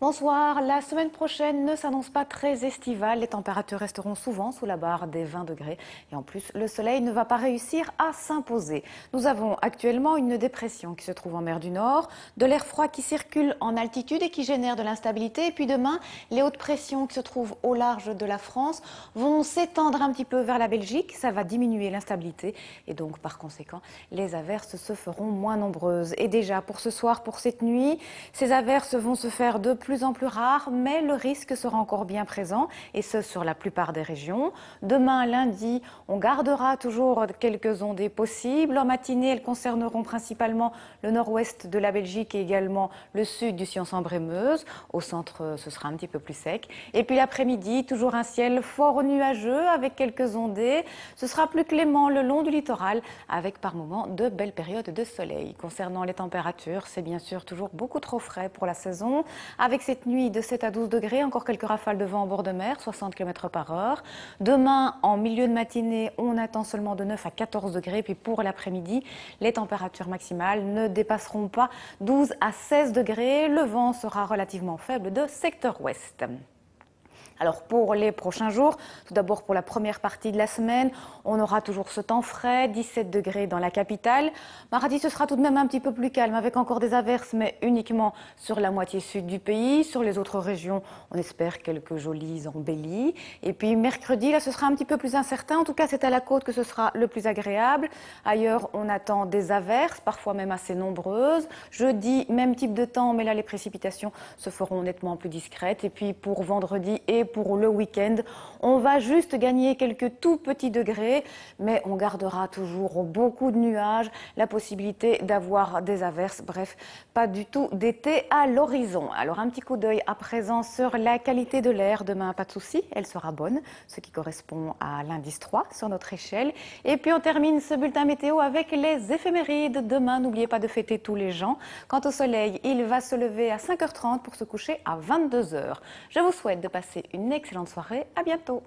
Bonsoir, la semaine prochaine ne s'annonce pas très estivale. Les températures resteront souvent sous la barre des 20 degrés. Et en plus, le soleil ne va pas réussir à s'imposer. Nous avons actuellement une dépression qui se trouve en mer du Nord, de l'air froid qui circule en altitude et qui génère de l'instabilité. Et puis demain, les hautes pressions qui se trouvent au large de la France vont s'étendre un petit peu vers la Belgique. Ça va diminuer l'instabilité et donc par conséquent, les averses se feront moins nombreuses. Et déjà pour ce soir, pour cette nuit, ces averses vont se faire de plus en plus rares, mais le risque sera encore bien présent, et ce sur la plupart des régions. Demain, lundi, on gardera toujours quelques ondées possibles. En matinée, elles concerneront principalement le nord-ouest de la Belgique et également le sud du Sion-Sambre-et-Meuse. Au centre, ce sera un petit peu plus sec. Et puis l'après-midi, toujours un ciel fort nuageux avec quelques ondées. Ce sera plus clément le long du littoral, avec par moments de belles périodes de soleil. Concernant les températures, c'est bien sûr toujours beaucoup trop frais pour la saison, avec cette nuit de 7 à 12 degrés, encore quelques rafales de vent en bord de mer, 60 km par heure. Demain, en milieu de matinée, on attend seulement de 9 à 14 degrés. Puis pour l'après-midi, les températures maximales ne dépasseront pas 12 à 16 degrés. Le vent sera relativement faible de secteur ouest. Alors pour les prochains jours, tout d'abord pour la première partie de la semaine, on aura toujours ce temps frais, 17 degrés dans la capitale. Mardi, ce sera tout de même un petit peu plus calme avec encore des averses, mais uniquement sur la moitié sud du pays. Sur les autres régions, on espère quelques jolies embellies. Et puis mercredi, là, ce sera un petit peu plus incertain. En tout cas, c'est à la côte que ce sera le plus agréable. Ailleurs, on attend des averses, parfois même assez nombreuses. Jeudi, même type de temps, mais là, les précipitations se feront nettement plus discrètes. Et puis pour vendredi et pour le week-end, on va juste gagner quelques tout petits degrés, mais on gardera toujours beaucoup de nuages, la possibilité d'avoir des averses, bref, pas du tout d'été à l'horizon. Alors un petit coup d'œil à présent sur la qualité de l'air. Demain, pas de souci, elle sera bonne, ce qui correspond à l'indice 3 sur notre échelle. Et puis on termine ce bulletin météo avec les éphémérides. Demain, n'oubliez pas de fêter tous les gens. Quant au soleil, il va se lever à 5h30 pour se coucher à 22h. Je vous souhaite de passer une excellente soirée. À bientôt.